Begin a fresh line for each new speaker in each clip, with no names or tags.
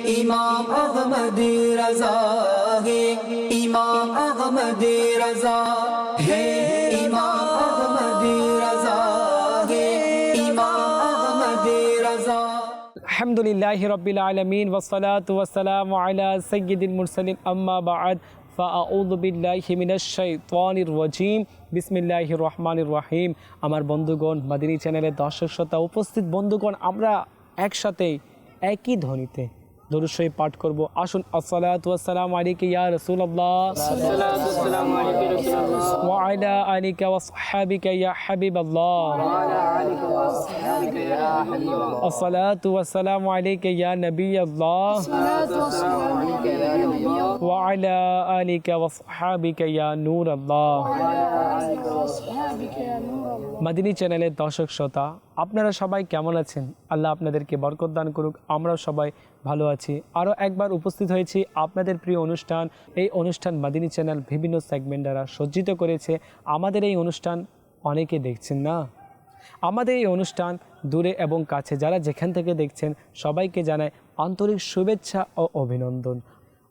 इमाम अहमद रजा है इमाम अहमद रजा है इमाम अहमद रजा है इमाम अहमद रजा।
अल्हम्दुलिल्लाहि रब्बिल आलमीन वस्सलातु वस्सलामु अला सय्यिदिल मुरसलिन अम्मा बाद फ़अऊज़ु बिल्लाहि मिनश शाइतानिर रजीम बिस्मिल्लाहिर रहमानिर रहीम। আমার বন্ধুগণ, মাদিনী চ্যানেলের দর্শক শ্রোতা উপস্থিত বন্ধুগণ, আমরা একসাথে একই ধ্বনিতে দরুদ শরীফ পাঠ করব। আসুন। আসসালাতু ওয়াসসালামু আলাইকা ইয়া রাসূলুল্লাহ, আসসালাতু ওয়াসসালামু আলাইকা ইয়া রাসূলুল্লাহ, ওয়া আলা আলিকা ওয়া সাহবিকা ইয়া হাবিবাল্লাহ, ওয়া আলা আলিকা ওয়া সাহবিকা ইয়া হাবিবাল্লাহ, আসসালাতু ওয়াসসালামু আলাইকা ইয়া নবিয়াল্লাহ, আসসালাতু ওয়াসসালামু আলাইকা ইয়া নবিয়াল্লাহ, ওয়া আলা আলিকা ওয়া সাহবিকা ইয়া নূরাল্লাহ, ওয়া আলা আলিকা ওয়া সাহবিকা ইয়া নূরাল্লাহ। মাদিনী চ্যানেলের দর্শক শ্রোতা, আপনারা সবাই কেমন আছেন? আল্লাহ আপনাদেরকে বরকত দান করুক। আমরা সবাই ভালো আছি। আরও একবার উপস্থিত হয়েছি আপনাদের প্রিয় অনুষ্ঠান। এই অনুষ্ঠান মাদিনী চ্যানেল বিভিন্ন সেগমেন্ট দ্বারা সজ্জিত করেছে। আমাদের এই অনুষ্ঠান অনেকে দেখছেন না। আমাদের এই অনুষ্ঠান দূরে এবং কাছে যারা যেখান থেকে দেখছেন সবাইকে জানাই আন্তরিক শুভেচ্ছা ও অভিনন্দন।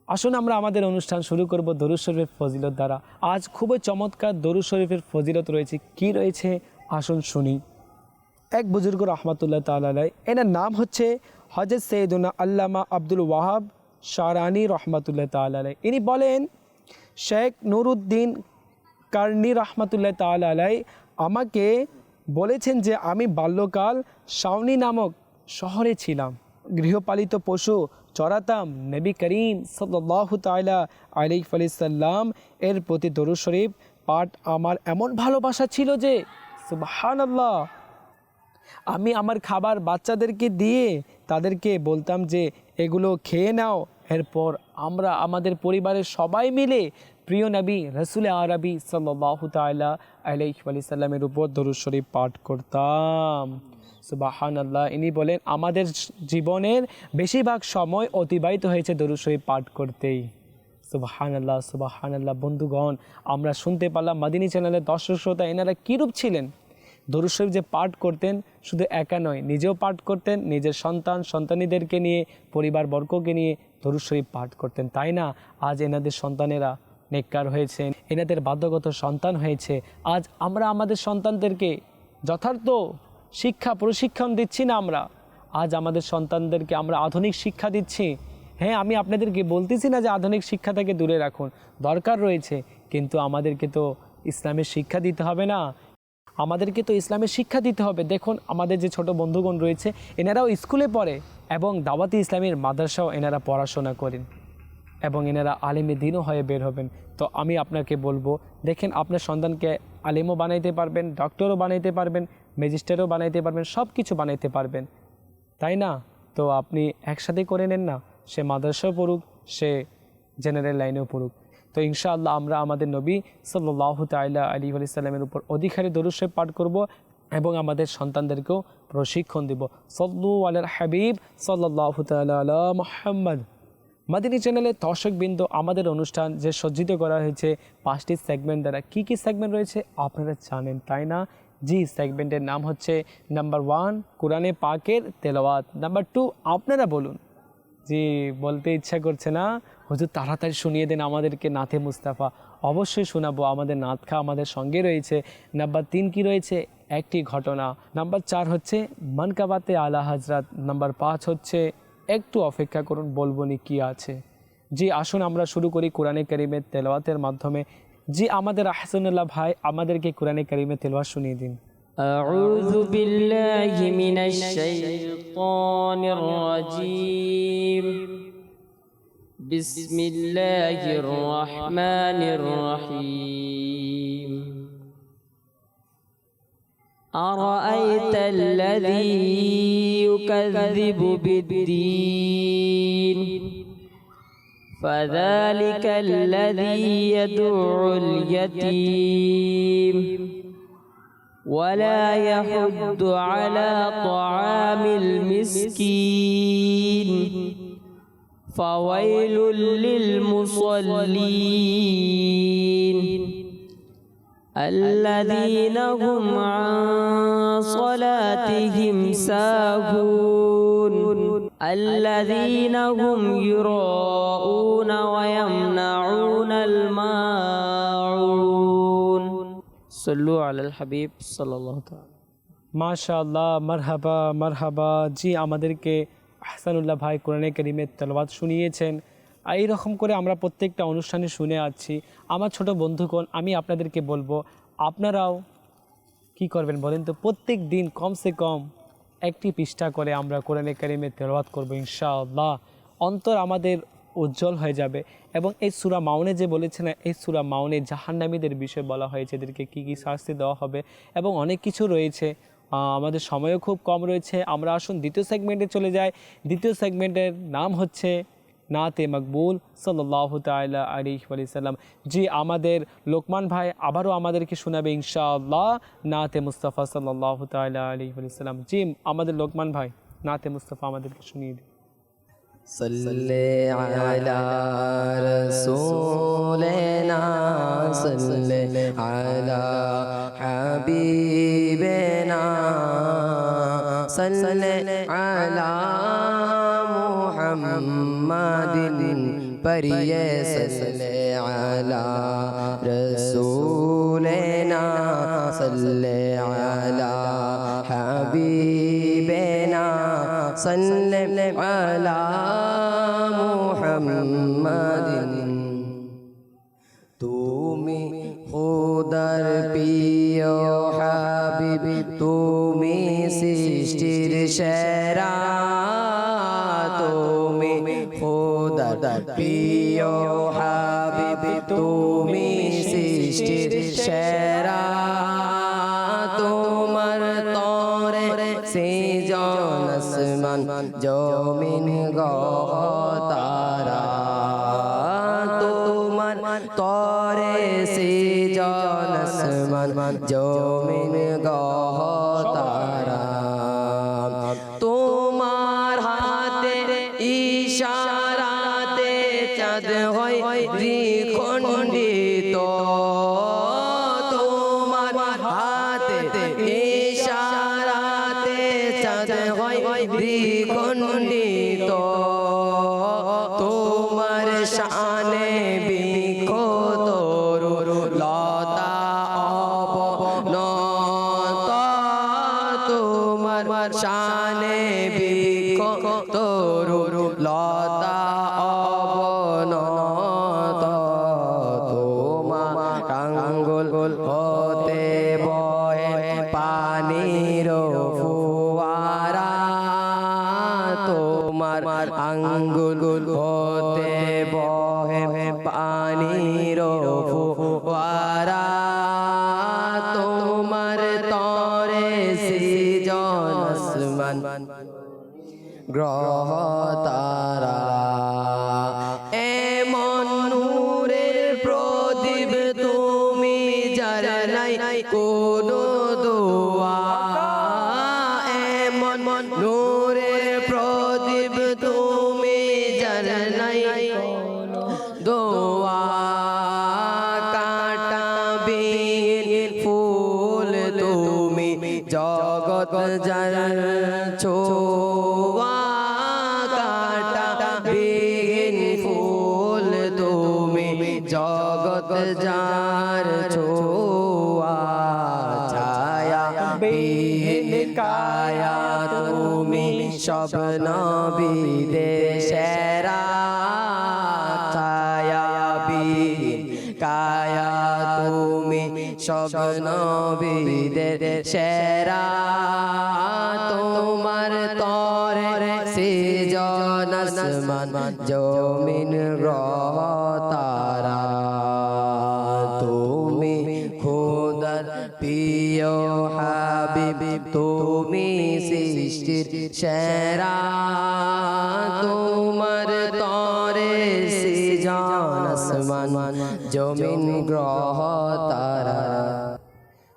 আসুন আমরা আমাদের অনুষ্ঠান শুরু করব দরুদ শরীফের ফজিলত দ্বারা। আজ খুবই চমৎকার দরুদ শরীফের ফজিলত রয়েছে। কি রয়েছে আসুন শুনি। এক বুজুর্গ রহমতুল্লাহ তাআলা আলাইহি, এনার নাম হচ্ছে হযরত সৈয়দুনা আল্লামা আব্দুল ওয়াহাব শারানি রহমতুল্লাহ তাআলা আলাইহি। ইনি বলেন, শেখ নুরুদ্দিন কারনি রহমতুল্লাহ তাআলা আলাইহি আমাকে বলেছেন যে আমি বাল্যকাল শাওনি নামক শহরে ছিলাম, গৃহপালিত পশু চড়াতাম। নবী করিম সাল্লাল্লাহু তাআলা আলাইহি ওয়াসাল্লাম এর প্রতি দরুদ শরীফ পাঠ আমার এমন ভালোবাসা ছিল যে সুবহানাল্লাহ, আমি আমার খাবার বাচ্চাদেরকে দিয়ে তাদেরকে বলতাম যে এগুলো খেয়ে নাও। এরপর আমরা আমাদের পরিবারের সবাই মিলে প্রিয় নবী রাসূল আরবি সাল্লাল্লাহু তাআলা আলাইহি ওয়াসাল্লামের উপর দরুদ শরীফ পাঠ করতাম। সুবহানাল্লাহ। ইনি বলেন আমাদের জীবনের বেশিরভাগ সময় অতিবাহিত হয়েছে দরুদ শরীফ পাঠ করতেই। সুবহানাল্লাহ সুবহানাল্লাহ। বন্ধুগণ, আমরা শুনতে পারলাম মাদিনী চ্যানেলের দর্শক শ্রোতা এনারা কীরূপ ছিলেন। দরুদ শরীফ যে পাঠ করতেন, শুধু একা নয়, নিজেও পাঠ করতেন, নিজের সন্তানীদেরকে নিয়ে পরিবারবর্গকে নিয়ে দরুদ শরীফ পাঠ করতেন। তাই না আজ এনাদের সন্তানেরা নেককার হয়েছেন, এনাদের বাধ্যগত সন্তান হয়েছে। আজ আমরা আমাদের সন্তানদেরকে যথার্থ শিক্ষা প্রশিক্ষণ দিচ্ছি না। আমরা আজ আমাদের সন্তানদেরকে আমরা আধুনিক শিক্ষা দিচ্ছি। হ্যাঁ, আমি আপনাদেরকে বলতেছি না যে আধুনিক শিক্ষা থেকে দূরে রাখুন, দরকার রয়েছে, কিন্তু আমাদেরকে তো ইসলামের শিক্ষা দিতে হবে না? আমাদেরকে তো ইসলামের শিক্ষা দিতে হবে। দেখুন আমাদের যে ছোট বন্ধুগণ রয়েছে এনারাও স্কুলে পড়ে এবং দাওয়াতি ইসলামের মাদ্রাসাও এনারা পড়াশোনা করেন এবং এনারা আলেমে দিনও হয়ে বের হবেন। তো আমি আপনাকে বলবো, দেখেন আপনার সন্তানকে আলেমও বানাইতে পারবেন, ডক্টরও বানাইতে পারবেন, ম্যাজিস্ট্রেটও বানাইতে পারবেন, সব কিছু বানাইতে পারবেন, তাই না? তো আপনি একসাথে করে নেন না, সে মাদ্রাসাও পড়ুক, সে জেনারেল লাইনেও পড়ুক। তো ইনশাআল্লাহ আমরা আমাদের নবী সাল্লাল্লাহু তাআলা আলাইহি ওয়াসাল্লামের উপর অধিকারী দরুদ শরীফ পাঠ করব এবং আমাদের সন্তানদেরকেও প্রশিক্ষণ দেব। সাল্লু আলাল হাবিব সাল্লাল্লাহু তাআলা আলা মুহাম্মদ। মাদিনী চ্যানেলের দর্শকবৃন্দ, আমাদের অনুষ্ঠান যে সজ্জিত করা হয়েছে 5টি সেগমেন্ট দ্বারা। কি কি সেগমেন্ট রয়েছে আপনারা জানেন, তাই না? জি, সেগমেন্টের নাম হচ্ছে নাম্বার 1 কোরআনে পাকের তেলাওয়াত, নাম্বার 2 আপনারা বলুন। জি, বলতে ইচ্ছা করছে না হুজুর, তাড়াতাড়ি শুনিয়ে দেন আমাদেরকে নাতে মুস্তাফা। অবশ্যই শোনাবো, আমাদের নাতখা আমাদের সঙ্গে রয়েছে। নাম্বার 3 কি রয়েছে? একটি ঘটনা। নাম্বার 4 হচ্ছে মানকাবাতে আলা হজরত। নাম্বার 5 হচ্ছে একটু অপেক্ষা করুন, বলবো নি কি আছে। জি, আসুন আমরা শুরু করি কোরআনে কারিমের তেলাওয়াতের মাধ্যমে। জি, আমাদের আহসানুল্লাহ ভাই আমাদেরকে কোরআনে কারিমের তেলাওয়াত শুনিয়ে দিন।
أعوذ بالله من الشيطان الرجيم بسم الله الرحمن الرحيم أرأيت الذي يكذب بالدين فذلك الذي يدعو اليتيم ولا يحض على طعام المسكين فويل للمصلين الذين هم عن صلاتهم ساهون الذين هم يراءون ويمنعون الماعون صلوا على الحبيب صلى الله تعالى
মাশাআল্লাহ, মারহাবা মারহাবা। জি, আমাদেরকে আহসানুল্লাহ ভাই কোরআনে কারীমের তেলাওয়াত শুনিয়েছেন। এই রকম করে আমরা প্রত্যেকটা অনুষ্ঠানে শুনে আছি। আমার ছোট বন্ধুগণ, আমি আপনাদেরকে বলবো, আপনারাও কি করবেন বলেন তো? প্রত্যেক দিন কমসে কম একটি পৃষ্ঠা করে আমরা কোরআনে কারীমের তেলাওয়াত করব ইনশাআল্লাহ। অন্তর আমাদের উজ্জ্বল হয়ে যাবে। এবং এই সূরা মাউনে যে বলেছে না, এই সূরা মাউনে জাহান্নামীদের বিষয়ে বলা হয়েছে, এদেরকে কী কী শাস্তি দেওয়া হবে এবং অনেক কিছু রয়েছে। আমাদের সময়ও খুব কম রয়েছে। আমরা আসুন দ্বিতীয় সেগমেন্টে চলে যাই। দ্বিতীয় সেগমেন্টের নাম হচ্ছে নাতে মকবুল সাল্লাল্লাহু তাআলা আলাইহি ওয়া সাল্লাম। জি, আমাদের লোকমান ভাই আবারও আমাদেরকে শোনাবে ইনশাআল্লাহ নাতে মুস্তাফা সাল্লাল্লাহু তাআলা আলাইহি ওয়া সাল্লাম। জি, আমাদের লোকমান ভাই নাতে মুস্তাফা আমাদেরকে শুনিয়ে দিন।
صلي على رسولنا صلي على حبيبنا صلي على محمد परिये صلي على رسولنا صلي على حبيبنا صلي على محمد তুমি খোদার প্রিয় হাবিব, তুমি সৃষ্টির সেরা, তুমি খোদার প্রিয় হাবিব, তুমি সৃষ্টির সেরা, তোমার তরে সৃজন আসমান জমিন গ্রহ তারা, তোমার তরে সৃজন আসমান জমিন গ্রহ তারা, তোমার হাতে ইশারাতে চাঁদ হয় দ্বিখণ্ডিত, তোমার হাতে ইশারাতে চাঁদ হয় দ্বিখণ্ডিত, তোমার শানে বিক্ষত লতা অবনত, তোমার শানে বিক্ষত লতা অবনত, তোমার আঙ্গুল হতে বয়ে পানির ফুয়ারা, তোমার আঙ্গুল হতে বহে পানির ফুয়ারা, তোমার তরে সৃজন আসমান গ্রহ তারা, এমন নূরের প্রদীপ তুমি যার নাই কোনো দোয়া, এমন নূরের প্রদীপ তুমি যার নাই কোনো দোয়া, কাঁটা বিহীন ফুল তুমি জগৎ যার ছোঁয়া, কাঁটা বিহীন ফুল তুমি জগৎ যার ছোঁয়া, ছায়া বিহীন কায়া তুমি সব নবীদের সেরা, ছায়া বিহীন কায়া তুমি সব নবীদের সেরা, তোমার তরে সৃজন আসমান জমিন গ্রহ তারা, তুমি খোদার প্রিয় হাবিব, তুমি সৃষ্টির সেরা, তোমার তরে সৃজন আসমান জমিন গ্রহ তারা।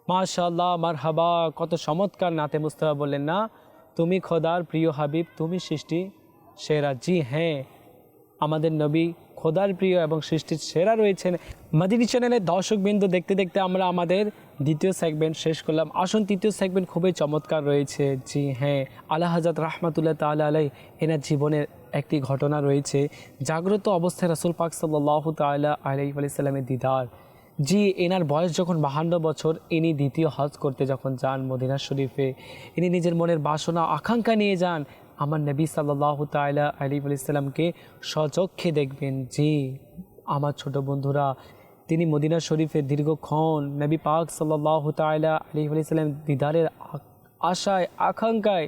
মাশাআল্লাহ, মারহাবা। কত চমৎকার নাতে মুস্তাফা বললেন না, তুমি খোদার প্রিয় হাবিব, তুমি সৃষ্টি সেরা। জি হ্যাঁ, আমাদের নবী খোদার প্রিয় এবং সৃষ্টির সেরা রয়েছেন। মাদিনী চ্যানেলের দর্শকবৃন্দ, দেখতে দেখতে আমরা আমাদের দ্বিতীয় সেগমেন্ট শেষ করলাম। আসুন, তৃতীয় সেগমেন্ট খুবই চমৎকার রয়েছে। জি হ্যাঁ, আলা হযরত রাহমাতুল্লাহ তাআলা আলাইহি এনার জীবনের একটি ঘটনা রয়েছে। জাগ্রত অবস্থায় রাসূল পাক সাল্লাল্লাহু তাআলা আলাইহি ওয়াসাল্লামের দিদার। জি, এনার বয়স যখন 52 বছর, ইনি দ্বিতীয় হজ করতে যখন যান মদিনা শরীফে, ইনি নিজের মনের বাসনা আকাঙ্ক্ষা নিয়ে যান আমার নবী সাল্লাল্লাহু তাআলা আলাইহি ওয়াসাল্লামকে স্বচক্ষে দেখবেন। জি আমার ছোট বন্ধুরা, তিনি মদিনা শরীফে দীর্ঘক্ষণ নবী পাক সাল্লাল্লাহু তাআলা আলাইহি ওয়াসাল্লাম দিদারের আশায় আকাঙ্ক্ষায়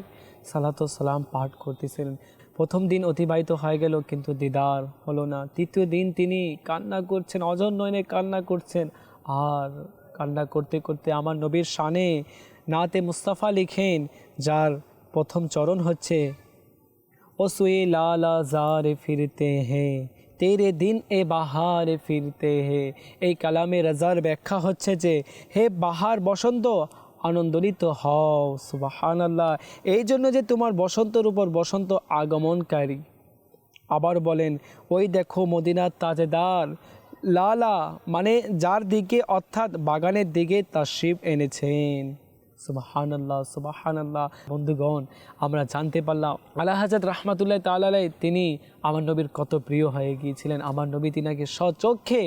সালাতু সালাম পাঠ করতেছিলেন। প্রথম দিন অতিবাহিত হয়ে গেল, কিন্তু দিদার হলো না। তৃতীয় দিন তিনি কান্না করছেন, অঝর নয়নে কান্না করছেন। আর কান্না করতে করতে আমার নবীর শানে নাতে মুস্তাফা লিখেন, যার প্রথম চরণ হচ্ছে ও সুয়ে লালা জারে ফিরতে হ্যাঁ তেরে দিন এ বাহারে ফিরতে হে। এই কালামে রাজার ব্যাখ্যা হচ্ছে যে, হে বাহার বসন্ত, আনন্দলিত হও। সুবহানাল্লাহ, এই জন্য যে তোমার বসন্তের উপর বসন্ত আগমনকারী। আবার বলেন, ওই দেখো মদিনার তাজেদার, লালা মানে যার দিকে, অর্থাৎ বাগানের দিকে তাশরিফ এনেছেন। সুবহানাল্লাহ, সুবহানাল্লাহ। বন্ধুগণ, আমরা জানতে পারলাম আলা হযরত রাহমাতুল্লাহ তাআলা আলাইহি তিনি আমার নবীর কত প্রিয় হয়ে গিয়েছিলেন। আমার নবী তিনাকে স্বচক্ষে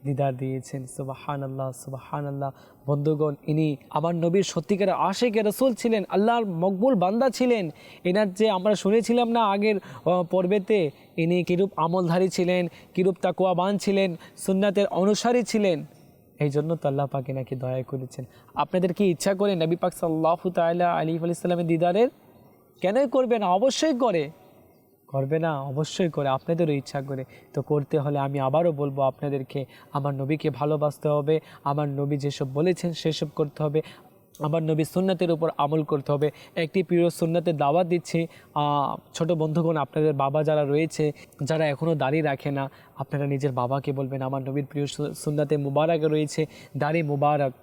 দিদার দিয়েছেন। সুবহানাল্লাহ, সুবহানাল্লাহ। বন্ধুগণ, ইনি আমার নবীর সত্যিকার আশিক রাসূল ছিলেন, আল্লাহর মকবুল বান্দা ছিলেন। এনার যে আমরা শুনেছিলাম না আগের পর্বেতে, ইনি কিরূপ আমলধারী ছিলেন, কিরূপ তাকওয়াবান ছিলেন, সুন্নাতের অনুসারী ছিলেন। এই জন্য তো আল্লাহ পাক এনাকে দয়া করেছেন। আপনাদের কি ইচ্ছা করে নবী পাক সাল্লাল্লাহু তাআলা আলাইহি ওয়াসাল্লামের দিদারের? কেনই করবে না, অবশ্যই করবে না, অবশ্যই করে, আপনাদেরও ইচ্ছা করে। তো করতে হলে আমি আবারও বলবো আপনাদেরকে, আমার নবীকে ভালোবাসতে হবে, আমার নবী যেসব বলেছেন সেসব করতে হবে, আমার নবী সুন্নাতের উপর আমল করতে হবে। একটি প্রিয় সুন্নাতের দাওয়াত দিচ্ছি। ছোট বন্ধুগণ, আপনাদের বাবা যারা রয়েছে, যারা এখনও দাড়ি রাখে না, আপনারা নিজের বাবাকে বলবেন, আমার নবীর প্রিয় সুন্নাতে মুবারক রয়েছে দাড়ি মুবারক।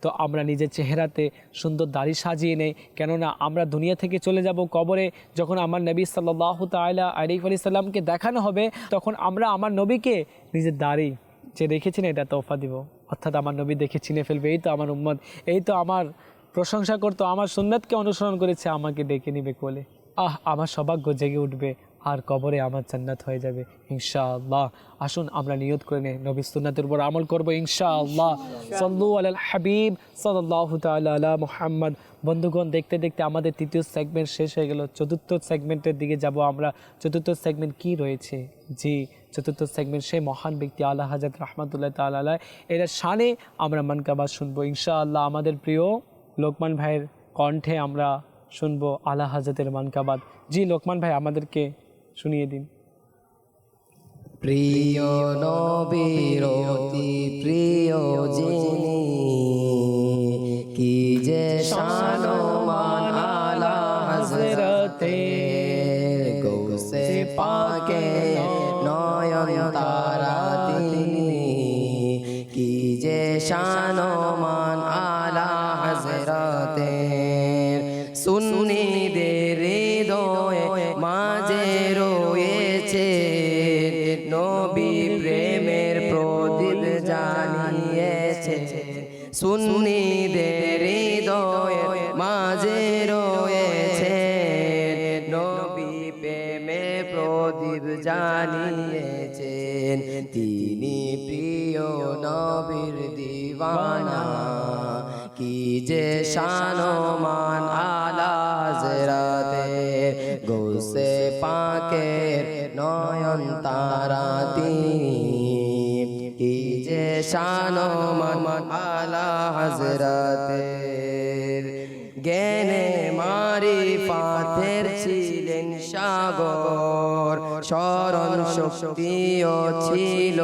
তো আমরা নিজের চেহারাতে সুন্দর দাড়ি সাজিয়ে নেই, কেননা আমরা দুনিয়া থেকে চলে যাব কবরে। যখন আমার নবী সাল্লাল্লাহু তাআলা আলাইহি ওয়াসাল্লামকে দেখানো হবে, তখন আমরা আমার নবীকে নিজের দাড়ি যে রেখেছেন এটা তোহফা দিব। অর্থাৎ আমার নবী দেখে চিনে ফেলবে, এই তো আমার উম্মত, এই তো আমার প্রশংসা করতো, আমার সুন্নাতকে অনুসরণ করেছে, আমাকে ডেকে নিবে কোলে। আমার সৌভাগ্য জেগে উঠবে, আর কবরে আমার জান্নাত হয়ে যাবে ইনশাআল্লাহ। আসুন আমরা নিয়ত করে নেই, নবী সুন্নাতের উপর আমল করবো ইনশাআল্লাহ। সাল্লু আলাল হাবিব সাল্লাল্লাহু তাআলা আলা মুহাম্মদ। বন্ধুগণ, দেখতে দেখতে আমাদের তৃতীয় সেগমেন্ট শেষ হয়ে গেল। চতুর্থ সেগমেন্টের দিকে যাব আমরা। চতুর্থ সেগমেন্ট কি রয়েছে? জি, চতুর্থ সেগমেন্ট সেই মহান ব্যক্তি আলা হযরত রাহমাতুল্লাহ তাআলা আলাইহি, এর শানে আমরা মানকাবাত শুনবো ইনশাআল্লাহ। আমাদের প্রিয় লোকমান ভাইয়ের কণ্ঠে আমরা শুনবো আলা হযরতের মানকাবাত। জি লোকমান ভাই, আমাদেরকে শুনিয়ে দিন।
প্রিয় নবীর অতি প্রিয় যিনি, কি যে শান ও মান আলা হযরতে গৌসে পাকে নয়ন তারা তিনি, কি যে শান ও মান আলা হযরতে। সুন্নিদের হৃদয়ে মাঝে রয়েছে নবী প্রেমের প্রদীপ জ্বালিয়েছে। সুন্নিদের হৃদয়ে মাঝে রয়েছে নবী প্রেমের প্রদীপ জ্বালিয়েছেন। তিনি প্রিয় নবীর দিওয়ানা, কি যে শান ও মান আলা হযরতে গৌসে পাকের নয়ন তারা তিনি, কি যে শান ও মান আলা হযরতে। জ্ঞানে মারিফাতের ছিলেন সাগর, স্মরণ শক্তিও ছিল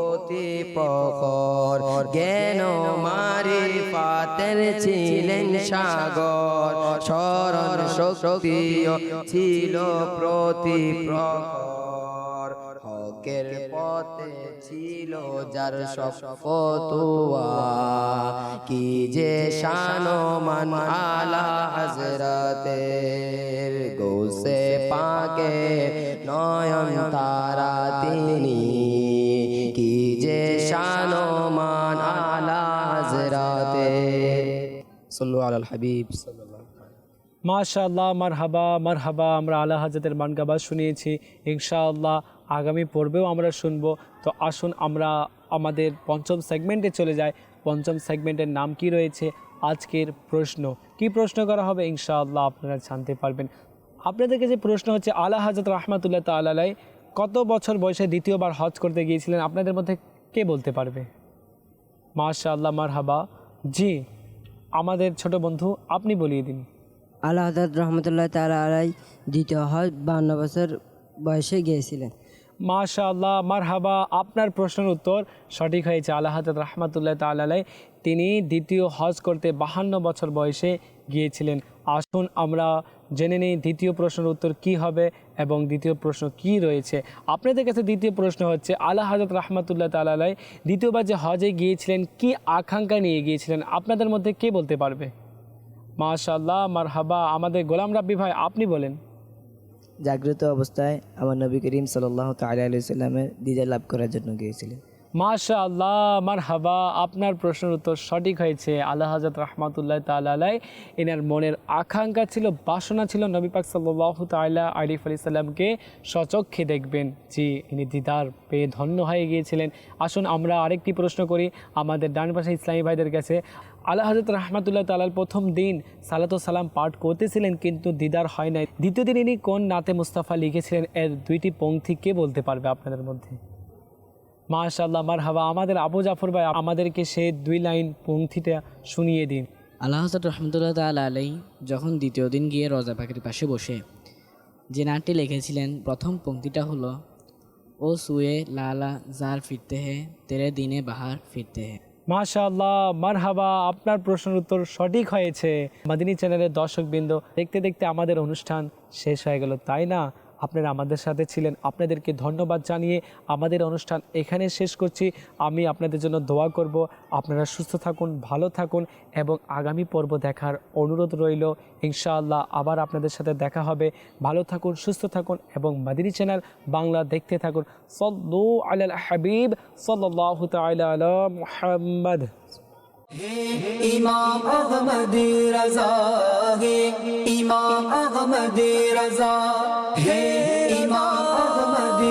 অতি প্রখর। জ্ঞান মারিফাতের ছিলেন সাগর, স্মরণ শক্তিও ছিল প্রতি প্রখর। হকের পথে ছিল যার সব ফতোয়া, কি যে শান ও মান আলা হযরতের গৌসে পাকে নয়ন তারা সাল্লু আলাল হাবিব সাল্লাল্লাহু
মাশাআল্লাহ, মারহাবা মারহাবা। আমরা আলা হাজরতের মানগাবা শুনিয়েছি, ইনশাআল্লাহ আগামী পর্বেও আমরা শুনবো। তো আসুন আমরা আমাদের পঞ্চম সেগমেন্টে চলে যাই। পঞ্চম সেগমেন্টের নাম কি রয়েছে? আজকের প্রশ্ন। কি প্রশ্ন করা হবে ইনশাআল্লাহ আপনারা জানতে পারবেন। আপনাদেরকে যে প্রশ্ন হচ্ছে, আলা হযরত রাহমাতুল্লাহ তাআলা আলাইহি কত বছর বয়সে দ্বিতীয়বার হজ করতে গিয়েছিলেন? আপনাদের মধ্যে কে বলতে পারবে? মাশাআল্লাহ, মারহাবা। জি, আমাদের ছোট বন্ধু, আপনি বলিয়ে দিন।
আলা হযরত রহমতুল্লাহ তাআলা আলাইহি দ্বিতীয় হজ 52 বছর বয়সে গিয়েছিলেন।
মাশাআল্লাহ, মারহাবা। আপনার প্রশ্নের উত্তর সঠিক হয়েছে। আলা হযরত রাহমাতুল্লাহ তাআলা আলাইহি তিনি দ্বিতীয় হজ করতে 52 বছর বয়সে গিয়েছিলেন। আসুন আমরা জেনে নিই দ্বিতীয় প্রশ্নের উত্তর কি হবে এবং দ্বিতীয় প্রশ্ন কি রয়েছে। আপনাদের কাছে দ্বিতীয় প্রশ্ন হচ্ছে, আলা হযরত রাহমাতুল্লাহ তাআলা আলাইহি দ্বিতীয়বার যে হজে গিয়েছিলেন কি আকাঙ্ক্ষা নিয়ে গিয়েছিলেন? আপনাদের মধ্যে কে বলতে পারবে? মাশাআল্লাহ, মারহাবা। আমাদের গোলাম রাব্বি ভাই, আপনি বলেন।
জাগ্রত অবস্থায় আমার নবী করিম সাল্লাল্লাহু তাআলা আলাইহি সাল্লামের দিদার লাভ করার জন্য গিয়েছিলেন।
মাশাআল্লাহ, মারহাবা। আপনার প্রশ্নের উত্তর সঠিক হয়েছে। আলা হযরত রাহমাতুল্লাহ তাআলা আলাইহি এনার মনের আকাঙ্ক্ষা ছিল, বাসনা ছিল নবী পাক সাল্লাল্লাহু তাআলা আলাইহি ওয়াসাল্লামকে সচক্ষে দেখবেন। জি, ইনি দিদার পেয়ে ধন্য হয়ে গিয়েছিলেন। আসুন আমরা আরেকটি প্রশ্ন করি আমাদের ডান পাশে ইসলামী ভাইদের কাছে। আলা হযরত রাহমাতুল্লাহ তাআলার প্রথম দিন সালাতু সালাম পাঠ করতেছিলেন কিন্তু দিদার হয় নাই। দ্বিতীয় দিন ইনি কোন নাতে মুস্তাফা লিখেছিলেন? এর দুইটি পংক্তি কে বলতে পারবে আপনাদের মধ্যে? মাশাআল্লাহ, মারহাবা। আমাদের আবু জাফর ভাই আমাদেরকে সেই 2 লাইন পংক্তিটা শুনিয়ে দিন।
আল্লাহ হযরত রহমতুল্লাহ তাআলা আলাইহি যখন দ্বিতীয় দিন গিয়ে রোজা পাখির পাশে বসে যে নাটটি লিখেছিলেন, প্রথম পংক্তিটা হলো, ও সুয়ে লালা জার ফিরতে হে তেরে দিনে বাহার ফিরতে হে।
মাশাআল্লাহ, মারহাবা। আপনার প্রশ্নের উত্তর সঠিক হয়েছে। মাদিনী চ্যানেলের দর্শকবৃন্দ, দেখতে দেখতে আমাদের অনুষ্ঠান শেষ হয়ে গেল, তাই না? আপনারা আমাদের সাথে ছিলেন, আপনাদেরকে ধন্যবাদ জানিয়ে আমাদের অনুষ্ঠান এখানে শেষ করছি। আমি আপনাদের জন্য দোয়া করব, আপনারা সুস্থ থাকুন, ভালো থাকুন এবং আগামী পর্ব দেখার অনুরোধ রইল। ইনশাআল্লাহ আবার আপনাদের সাথে দেখা হবে। ভালো থাকুন, সুস্থ থাকুন এবং মাদিনী চ্যানেল বাংলা দেখতে থাকুন। সাল্লু আলাল হাবিব সাল্লাল্লাহু তাআলা আলা মুহাম্মদ।
ইমাম আহমদ রাজা হে ইমাম আহমদ রাজা হে ইমাম আহমদ